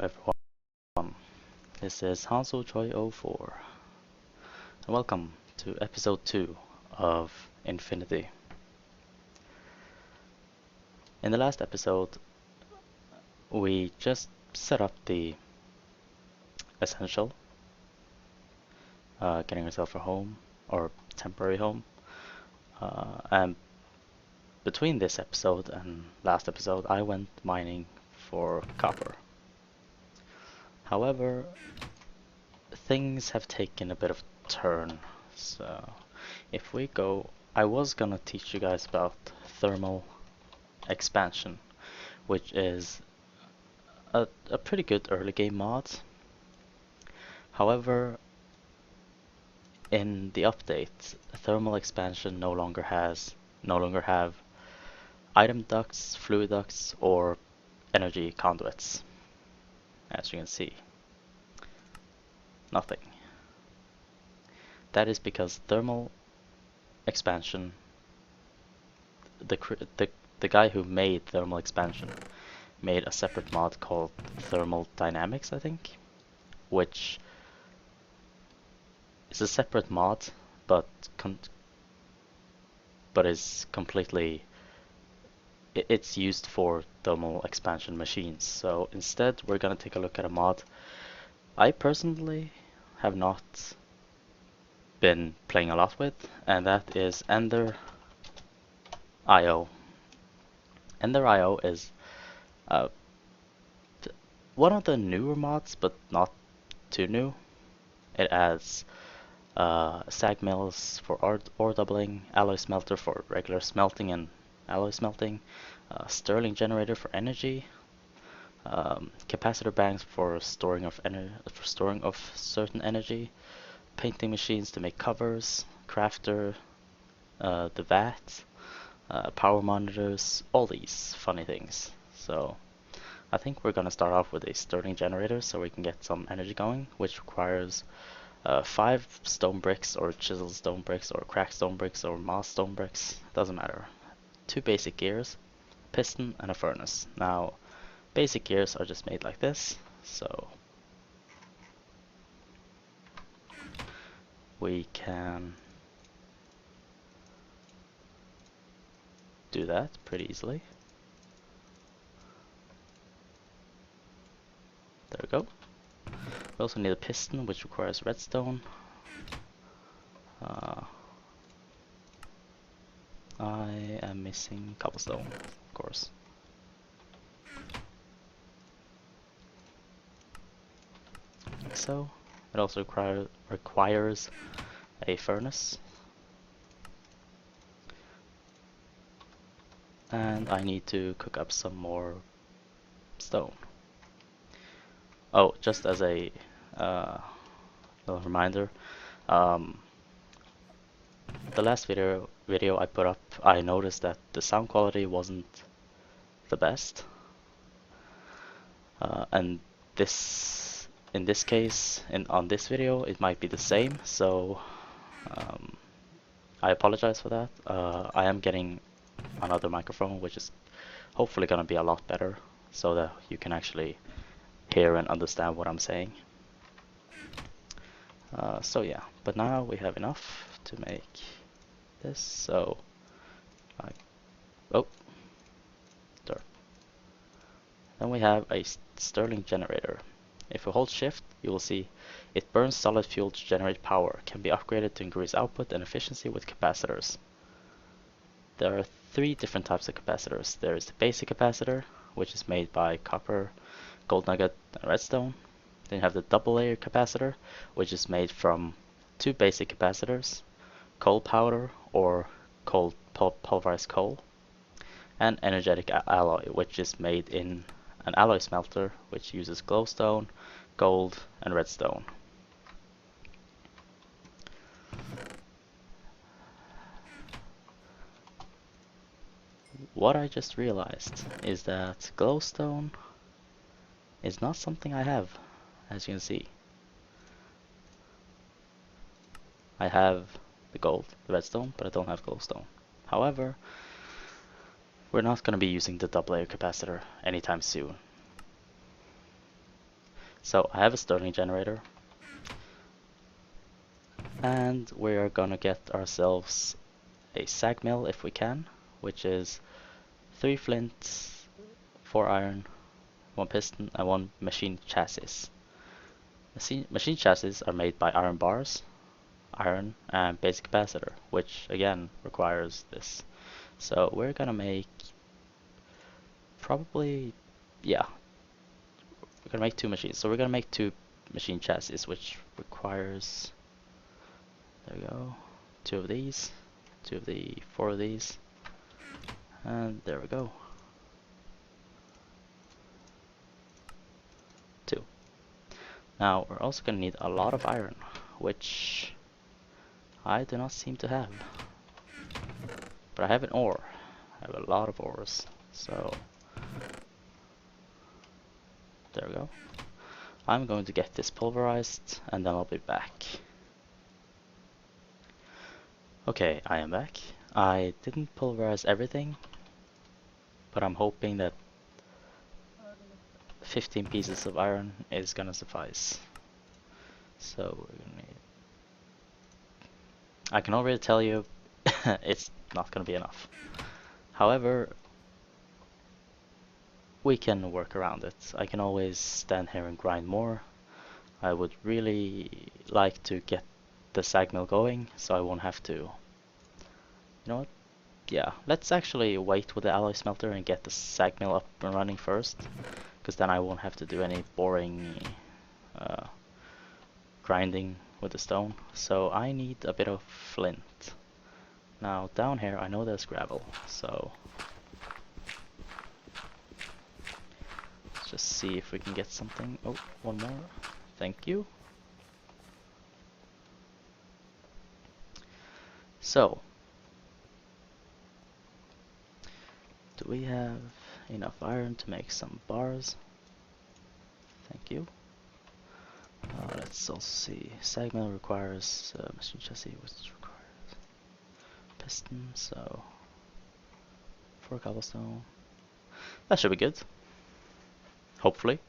everyone. This is Hanzo Choi04, and welcome to episode 2 of Infinity. In the last episode, we just set up the essential, getting yourself a home, or temporary home, and between this episode and last episode, I went mining for copper. However, things have taken a bit of a turn, so if we go, I was gonna teach you guys about thermal expansion, which is a pretty good early game mod. However, in the update, thermal expansion no longer have item ducts, fluid ducts, or energy conduits. As you can see, nothing. That is because thermal expansion, the guy who made thermal expansion made a separate mod called Thermal Dynamics, I think, which is a separate mod, but is completely it's used for thermal expansion machines. So instead, we're gonna take a look at a mod I personally have not been playing a lot with, and that is Ender.io. Ender.io is uh, one of the newer mods, but not too new. It adds sag mills for ore doubling, alloy smelter for regular smelting and alloy smelting, Stirling generator for energy, capacitor banks for storing of certain energy, painting machines to make covers, crafter, the vat, power monitors, all these funny things. So I think we're gonna start off with a Stirling generator so we can get some energy going, which requires 5 stone bricks or chiseled stone bricks or cracked stone bricks or moss stone bricks, doesn't matter. 2 basic gears, piston and a furnace. Now basic gears are just made like this, so we can do that pretty easily. There we go. We also need a piston, which requires redstone. I am missing cobblestone, of course. Like so. It also requires a furnace. And I need to cook up some more stone. Oh, just as a little reminder, the last video I put up, I noticed that the sound quality wasn't the best, and in this case, on this video, it might be the same. So I apologize for that. I am getting another microphone, which is hopefully gonna be a lot better, so that you can actually hear and understand what I'm saying. So yeah, but now we have enough to make this, so oh, there. Then we have a Stirling generator. If we hold shift, you will see it burns solid fuel to generate power, can be upgraded to increase output and efficiency with capacitors. There are 3 different types of capacitors. There is the basic capacitor, which is made by copper, gold nugget, and redstone. Then you have the double layer capacitor, which is made from 2 basic capacitors, coal powder or pulverized coal, and energetic alloy, which is made in an alloy smelter, which uses glowstone, gold, and redstone. What I just realized is that glowstone is not something I have, as you can see. I have the gold, the redstone, but I don't have glowstone. However, we're not going to be using the double layer capacitor anytime soon. So I have a Stirling generator, and we're gonna get ourselves a sag mill if we can, which is 3 flint, 4 iron, 1 piston, and 1 machine chassis. Machine chassis are made by iron bars, iron, and basic capacitor, which again requires this. So we're gonna make probably, yeah, we're gonna make 2 machines. So we're gonna make 2 machine chassis, which requires, there we go, 2 of these, 2 of the 4 of these, and there we go. 2. Now we're also gonna need a lot of iron, which I do not seem to have. But I have an ore. I have a lot of ores. So there we go. I'm going to get this pulverized and then I'll be back. Okay, I am back. I didn't pulverize everything, but I'm hoping that 15 pieces of iron is gonna suffice. So we're gonna need, I can already tell you it's not gonna be enough. However, we can work around it. I can always stand here and grind more. I would really like to get the sag mill going, so I won't have to. You know what? Yeah, let's actually wait with the alloy smelter and get the sag mill up and running first, because then I won't have to do any boring grinding with the stone. So I need a bit of flint. Now down here I know there's gravel, so let's just see if we can get something. Oh, one more. Thank you. So, do we have enough iron to make some bars? Thank you. Let's also see. Sag mill requires machine chassis, which requires piston, so 4 cobblestone. That should be good. Hopefully.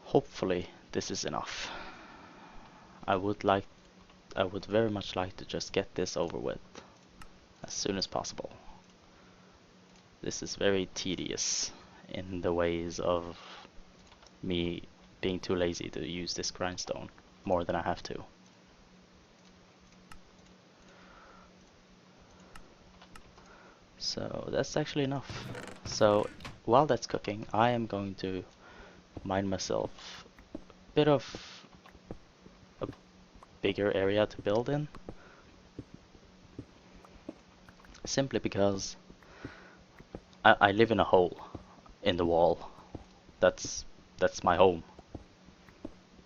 Hopefully this is enough. I would very much like to just get this over with as soon as possible. This is very tedious in the ways of me being too lazy to use this grindstone more than I have to. So that's actually enough. So while that's cooking, I am going to mine myself a bit of a bigger area to build in, simply because I live in a hole in the wall. That's my home,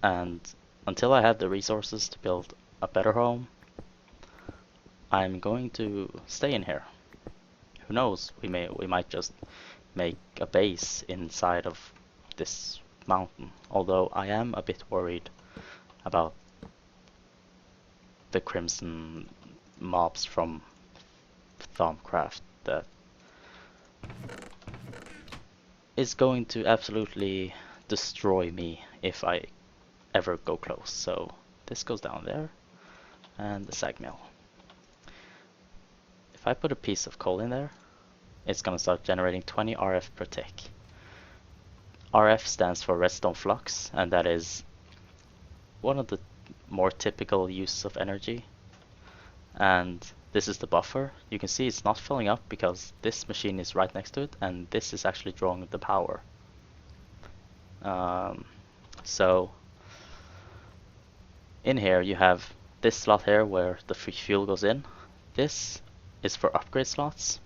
and until I have the resources to build a better home, I'm going to stay in here. Who knows, we might just make a base inside of this mountain, although I am a bit worried about the crimson mobs from Thaumcraft that is going to absolutely destroy me if I ever go close. So this goes down there, and the sag mill. If I put a piece of coal in there, it's gonna start generating 20 RF per tick. RF stands for redstone flux, and that is one of the more typical uses of energy. And this is the buffer. You can see it's not filling up because this machine is right next to it, and this is actually drawing the power. So in here you have this slot here where the free fuel goes in. This is for upgrade slots,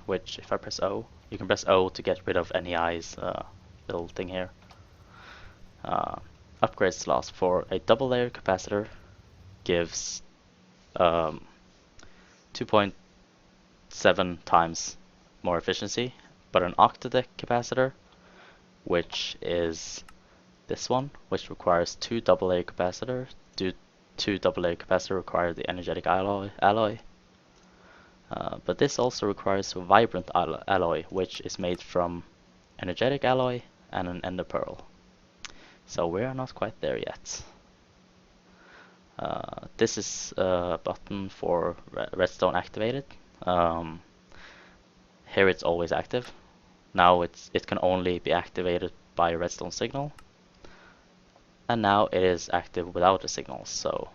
which if I press O, you can press O to get rid of NEI's little thing here. Upgrade slots for a double layer capacitor gives 2.7 times more efficiency, but an octadeck capacitor, which is this one, which requires 2 double layer capacitor. 2 double layer capacitor require the energetic alloy. But this also requires a vibrant alloy, which is made from energetic alloy and an ender pearl. So we are not quite there yet. This is a button for redstone activated. Here it's always active. Now it can only be activated by a redstone signal. And now it is active without a signal, so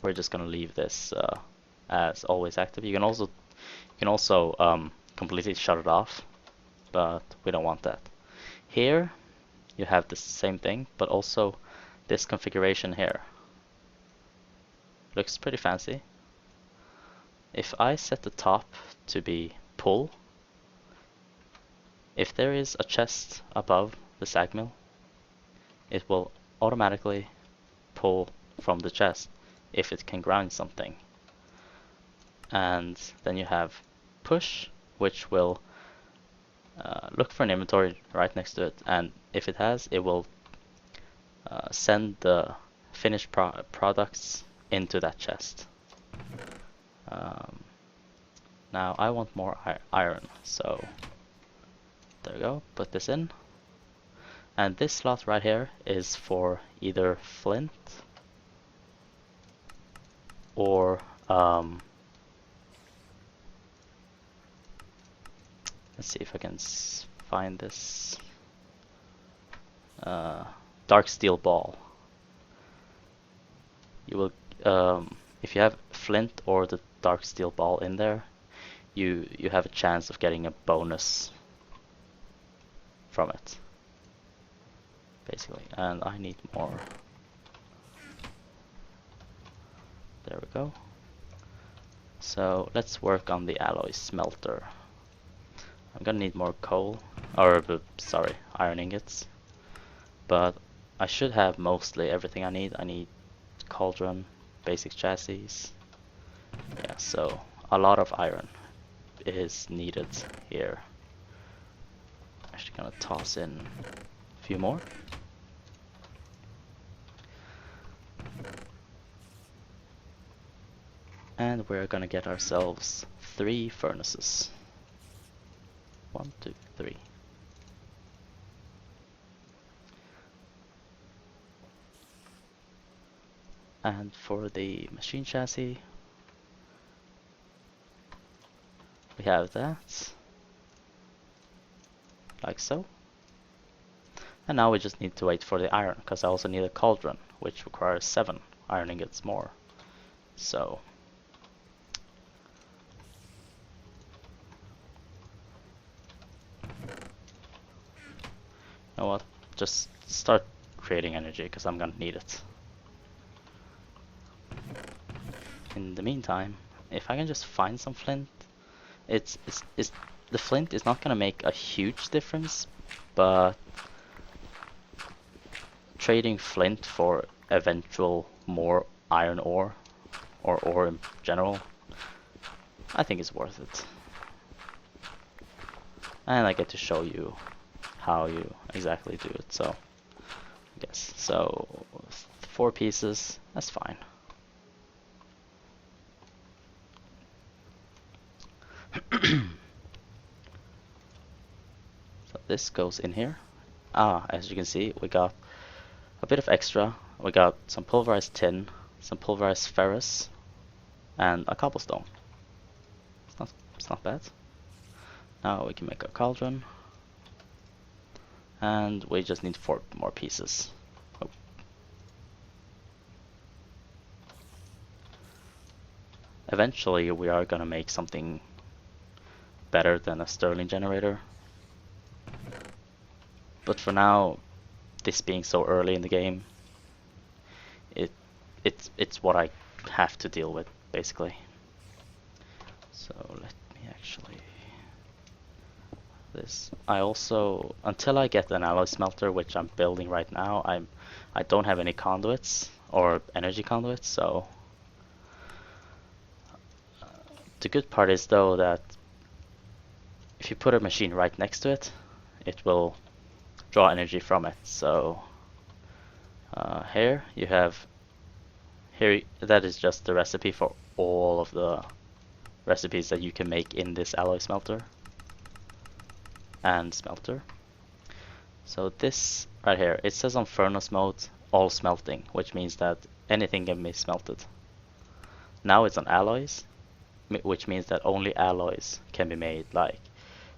we're just gonna leave this as always active. You can also completely shut it off, but we don't want that. Here you have the same thing, but also this configuration here. Looks pretty fancy. If I set the top to be pull, if there is a chest above the sag mill, it will automatically pull from the chest if it can grind something. And then you have push, which will look for an inventory right next to it, and if it has, it will send the finished products into that chest. Now I want more iron, so there we go, put this in. And this slot right here is for either flint or let's see if I can find this dark steel ball. You will if you have flint or the dark steel ball in there, you have a chance of getting a bonus from it, basically. And I need more. There we go. So let's work on the alloy smelter. I'm gonna need more coal, or sorry, iron ingots. But I should have mostly everything I need. I need cauldron, basic chassis. Yeah, so a lot of iron is needed here. Actually gonna toss in a few more. And we're gonna get ourselves 3 furnaces. 1, 2, 3. And for the machine chassis, we have that, like so. And now we just need to wait for the iron, because I also need a cauldron, which requires 7 iron ingots more. So you know what? Just start creating energy, because I'm gonna need it. In the meantime, if I can just find some flint, the flint is not gonna make a huge difference, but trading flint for eventual more iron ore, or ore in general, I think it's worth it. And I get to show you how you exactly do it, so I guess. So 4 pieces, that's fine. So this goes in here. As you can see, we got a bit of extra. We got some pulverized tin, some pulverized ferrous, and a cobblestone. It's not bad. Now we can make a cauldron, and we just need 4 more pieces. Oh. Eventually we are gonna make something better than a Stirling generator, but for now, this being so early in the game, it's what I have to deal with, basically. So let me actually this. I also, until I get an alloy smelter, which I'm building right now, I don't have any conduits or energy conduits. So the good part is though that if you put a machine right next to it, it will draw energy from it. So here that is just the recipe for all of the recipes that you can make in this alloy smelter and smelter. So this right here, it says on furnace mode all smelting, which means that anything can be smelted. Now it's on alloys, which means that only alloys can be made, like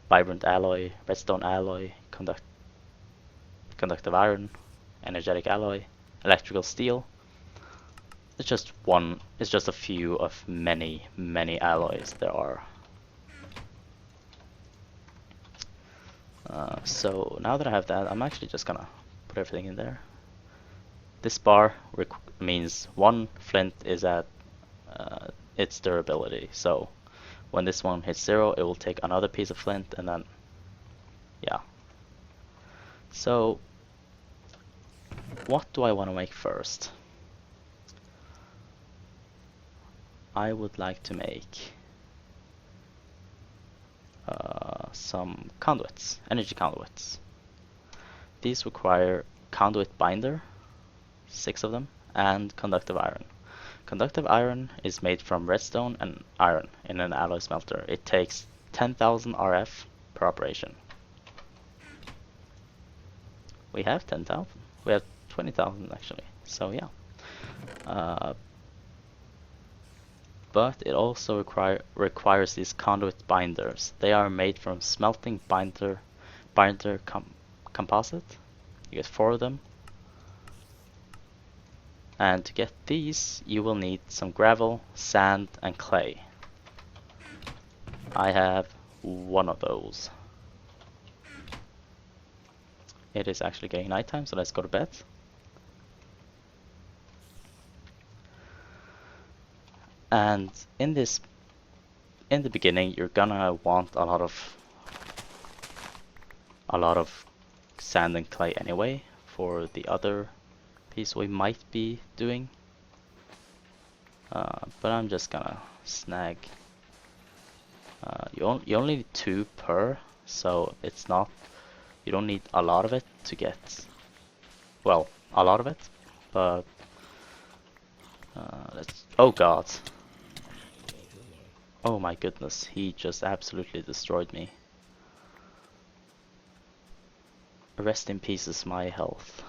vibrant alloy, redstone alloy, conductive iron, energetic alloy, electrical steel. It's just one, it's just a few of many, many alloys there are. So now that I have that, I'm actually just gonna put everything in there. This bar means one flint is at its durability. So when this one hits 0, it will take another piece of flint, and then, yeah. So what do I want to make first? I would like to make some conduits, energy conduits. These require conduit binder, 6 of them, and conductive iron. Conductive iron is made from redstone and iron in an alloy smelter. It takes 10,000 RF per operation. We have 10,000. We have 20,000 actually. So yeah. But it also requires these conduit binders. They are made from smelting binder composite. You get 4 of them. And to get these, you will need some gravel, sand, and clay. I have 1 of those. It is actually getting nighttime, so let's go to bed. And in the beginning, you're gonna want a lot of sand and clay anyway for the other piece we might be doing. But I'm just gonna snag. You only need 2 per, so it's not. You don't need a lot of it to get. Well, a lot of it, but let's. Oh God. Oh my goodness, he just absolutely destroyed me. Rest in pieces, my health.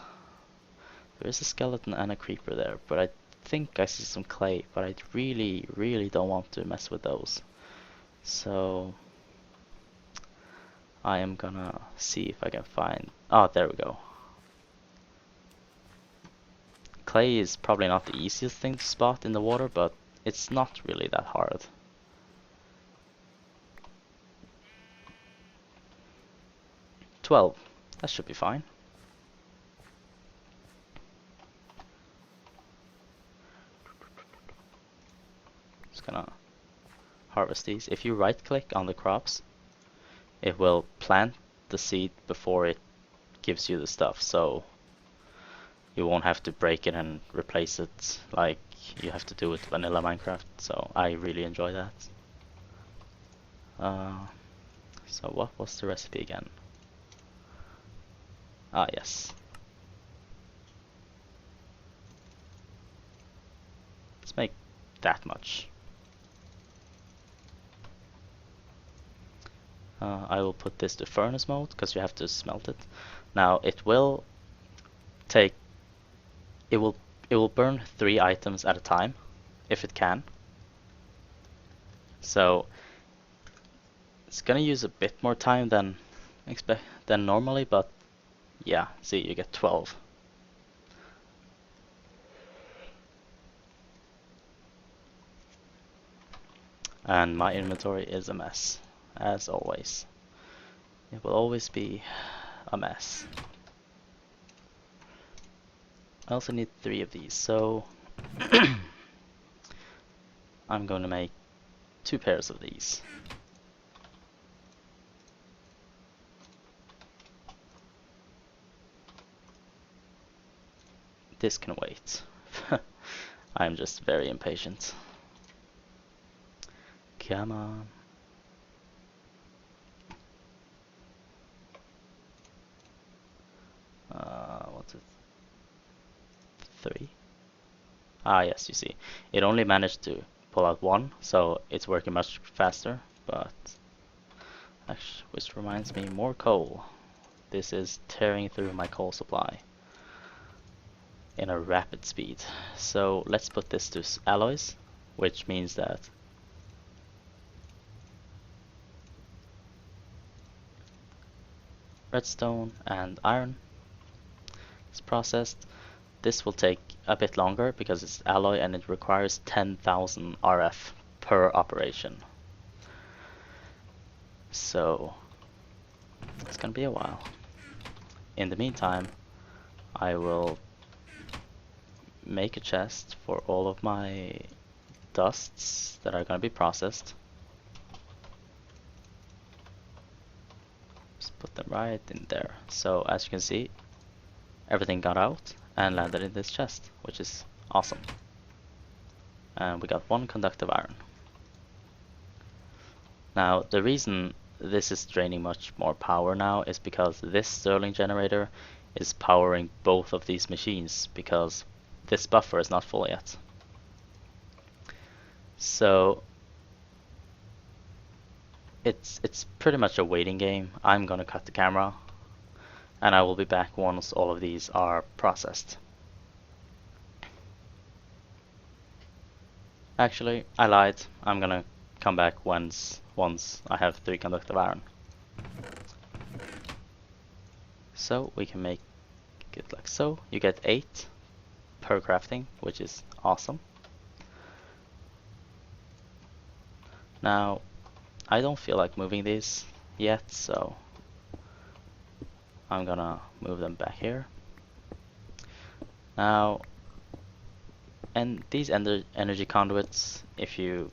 There is a skeleton and a creeper there, but I think I see some clay, but I really, really don't want to mess with those. So I am gonna see if I can find. Oh, there we go. Clay is probably not the easiest thing to spot in the water, but it's not really that hard. $12. That should be fine. Just gonna harvest these. If you right click on the crops, it will plant the seed before it gives you the stuff, so you won't have to break it and replace it like you have to do with vanilla Minecraft. So I really enjoy that. So what was the recipe again? Ah, yes. Let's make that much. I will put this to furnace mode because you have to smelt it. Now it will take. It will burn 3 items at a time, if it can. So it's gonna use a bit more time than normally, but yeah, see, you get 12. And my inventory is a mess, as always. It will always be a mess. I also need 3 of these, so I'm going to make 2 pairs of these. This can wait. I'm just very impatient. Come on. What's it? 3? Ah, yes, you see. It only managed to pull out one, so it's working much faster. But actually, which reminds me, more coal. This is tearing through my coal supply in a rapid speed. So let's put this to alloys, which means that redstone and iron is processed. This will take a bit longer because it's alloy and it requires 10,000 RF per operation. So it's gonna be a while. In the meantime, I will make a chest for all of my dusts that are gonna be processed. Just put them right in there. So as you can see, everything got out and landed in this chest, which is awesome. And we got one conductive iron. Now the reason this is draining much more power now is because this Stirling generator is powering both of these machines because this buffer is not full yet. So it's pretty much a waiting game. I'm gonna cut the camera and I will be back once all of these are processed. Actually, I lied. I'm gonna come back once I have 3 conductive iron. So we can make it like so. You get 8 per crafting, which is awesome. Now, I don't feel like moving these yet, so I'm gonna move them back here. Now, and these energy conduits, if you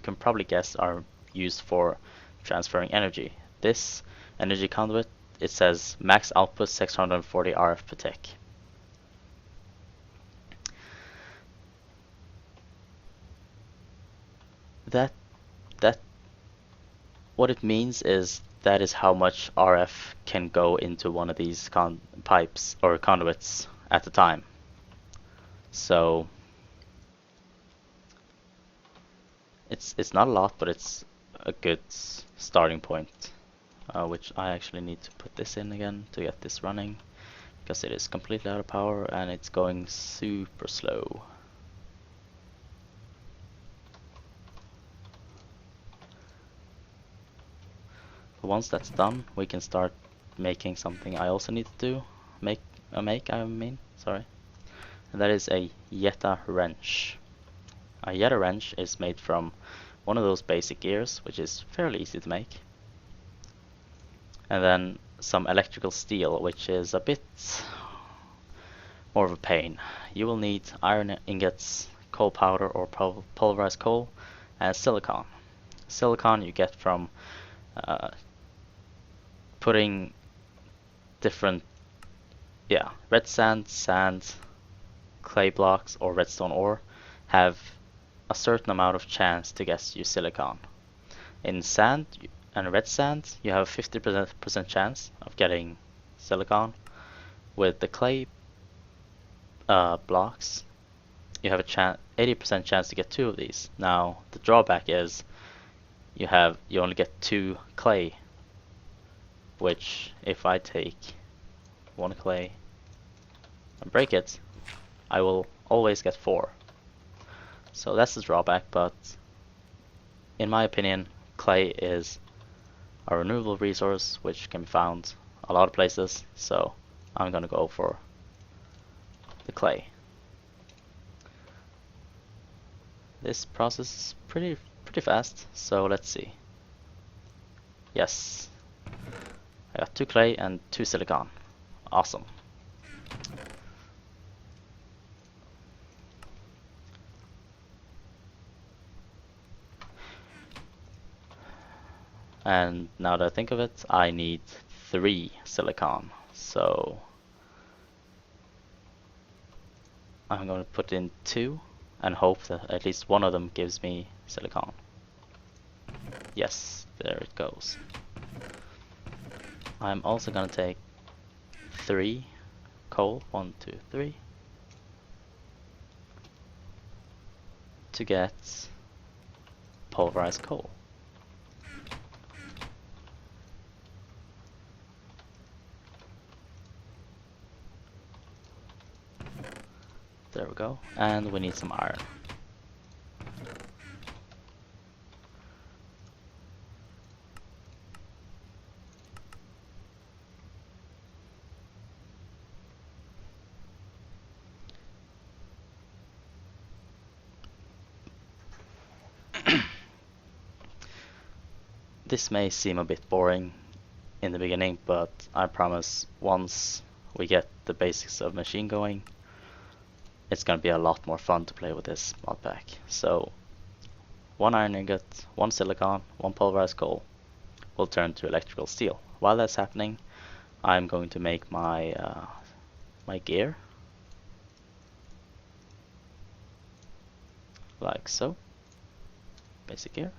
can probably guess, are used for transferring energy. This energy conduit, it says max output 640 RF per tick. That what it means is that is how much RF can go into one of these pipes or conduits at a time. So it's not a lot, but it's a good starting point. Which I actually need to put this in again to get this running, because it is completely out of power and it's going super slow. Once that's done, we can start making something I also need to do. Sorry. And that is a Yeta wrench. A Yeta wrench is made from one of those basic gears, which is fairly easy to make. And then some electrical steel, which is a bit more of a pain. You will need iron ingots, coal powder or pulverized coal, and silicon. Silicon you get from putting different, red sand, clay blocks, or redstone ore have a certain amount of chance to get you silicon. In sand and red sand, you have a 50% chance of getting silicon. With the clay blocks, you have a 80% chance to get 2 of these. Now, the drawback is you only get 2 clay, which if I take 1 clay and break it, I will always get 4. So that's the drawback, but in my opinion, clay is a renewable resource which can be found a lot of places, so I'm gonna go for the clay. This process is pretty fast, so let's see. Yes, I got 2 clay and 2 silicon. Awesome. And now that I think of it, I need 3 silicon. So I'm going to put in 2 and hope that at least one of them gives me silicon. Yes, there it goes. I'm also going to take 3 coal, 1, 2, 3, to get pulverized coal. There we go. And we need some iron. This may seem a bit boring in the beginning, but I promise once we get the basics of machine going, it's gonna be a lot more fun to play with this mod pack. So, one iron ingot, one silicon, one pulverized coal will turn to electrical steel. While that's happening, I'm going to make my my gear, like so. Basic gear.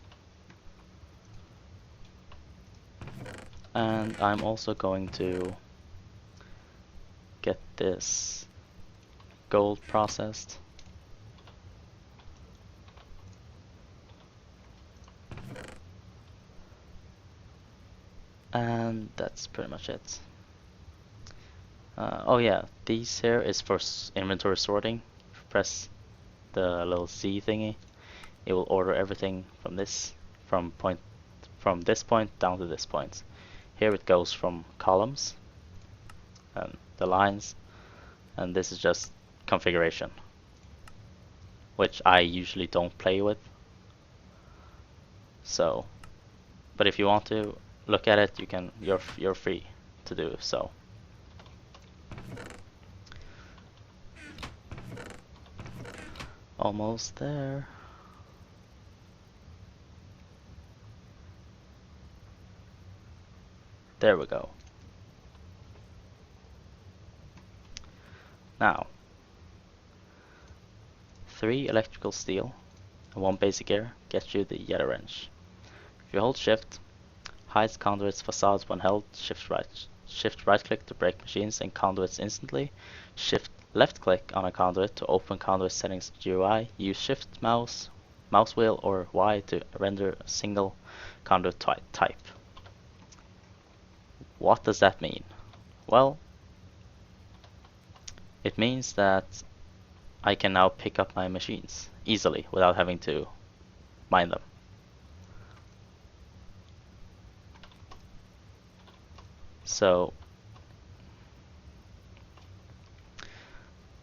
And I'm also going to get this gold processed. And that's pretty much it. Oh yeah, these here is for inventory sorting. If you press the little Z thingy, it will order everything from this, from this point down to this point. Here it goes from columns and the lines, and this is just configuration, which I usually don't play with. So, but if you want to look at it, you can. You're free to do so. Almost there. There we go. Now, 3 electrical steel and 1 basic gear gets you the Yeta wrench. If you hold shift, hides conduits facades when held, shift right click to break machines and conduits instantly, shift left click on a conduit to open conduit settings GUI, use shift mouse wheel or Y to render a single conduit type. What does that mean? Well, it means that I can now pick up my machines easily without having to mine them. So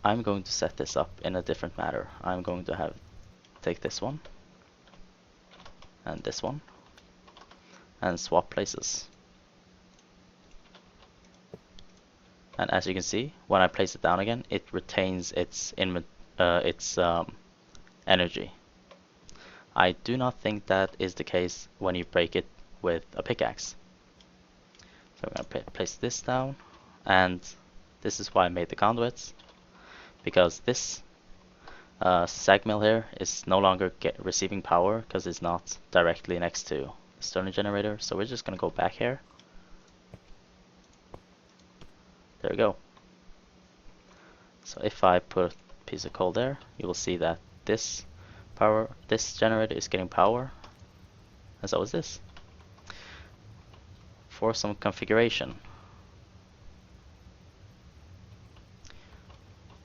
I'm going to set this up in a different manner. I'm going to take this one and this one and swap places. And as you can see, when I place it down again, it retains its energy. I do not think that is the case when you break it with a pickaxe. So I'm going to place this down, and this is why I made the conduits, because this sag mill here is no longer receiving power because it's not directly next to the Stirling generator. So we're just going to go back here. There we go. So if I put a piece of coal there, you will see that this generator is getting power, and so is this. For some configuration,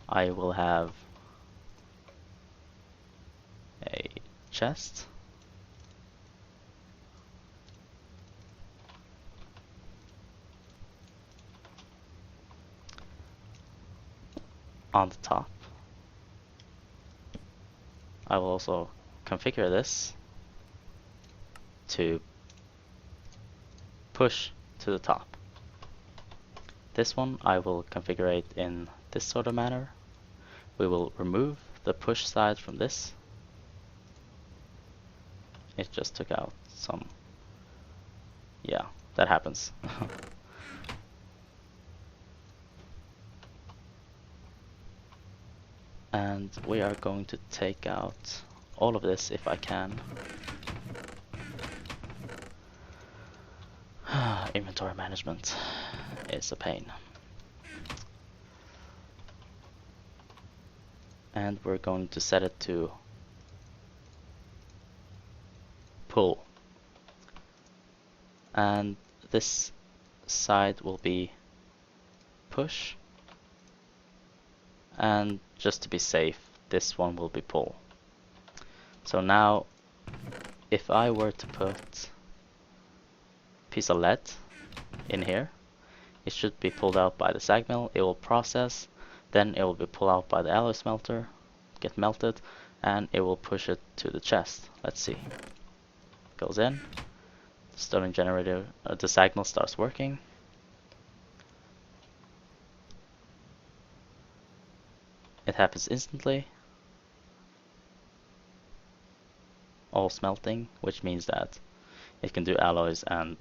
I will have a chest on the top. I will also configure this to push to the top. This one I will configure it in this sort of manner. We will remove the push side from this. It just took out some. Yeah, that happens. And we are going to take out all of this if I can. Inventory management is a pain. And we're going to set it to pull. And this side will be push. And just to be safe, this one will be pull. So now, if I were to put a piece of lead in here, it should be pulled out by the SAG mill, it will process, then it will be pulled out by the alloy smelter, get melted, and it will push it to the chest. Let's see. Goes in, the Stirling generator, the SAG mill starts working. It happens instantly. All smelting, which means that it can do alloys and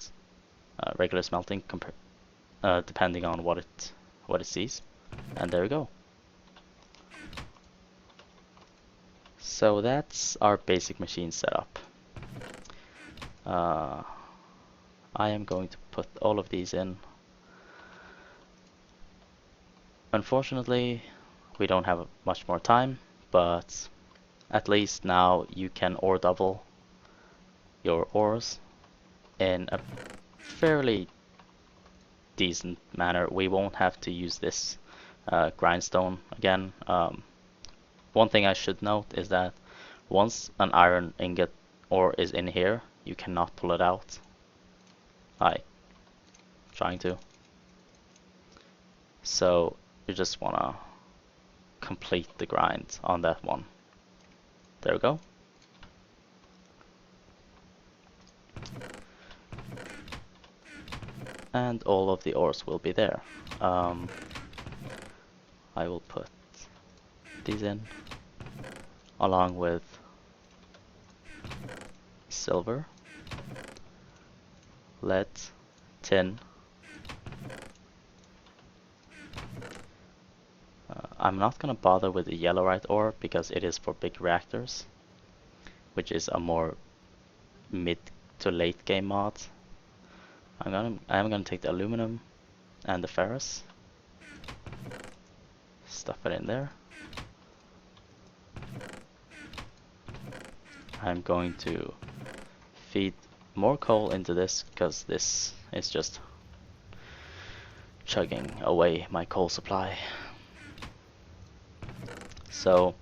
regular smelting depending on what it sees. And there we go. So that's our basic machine setup. I am going to put all of these in. Unfortunately, we don't have much more time, but at least now you can ore double your ores in a fairly decent manner. We won't have to use this grindstone again. One thing I should note is that once an iron ingot ore is in here, you cannot pull it out. Like, trying to. So you just wanna complete the grind on that one. There we go. And all of the ores will be there. I will put these in along with silver, lead, tin. I'm not gonna bother with the yellowite ore because it is for big reactors, which is a more mid to late game mod. I am gonna take the aluminum and the ferrous, stuff it in there. I'm going to feed more coal into this because this is just chugging away my coal supply. So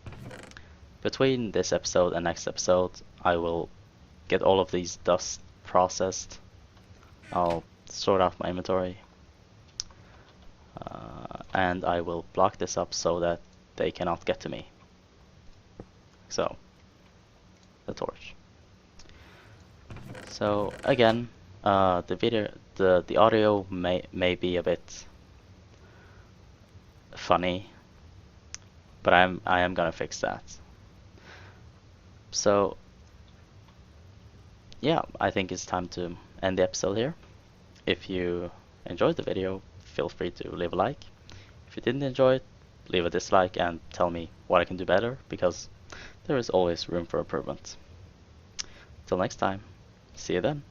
between this episode and next episode, I will get all of these dust processed. I'll sort out my inventory, and I will block this up so that they cannot get to me. So, the torch. So again, the audio may be a bit funny, but I am gonna fix that. So yeah, I think it's time to end the episode here. If you enjoyed the video, feel free to leave a like. If you didn't enjoy it, leave a dislike and tell me what I can do better, because there is always room for improvement. Till next time, see you then.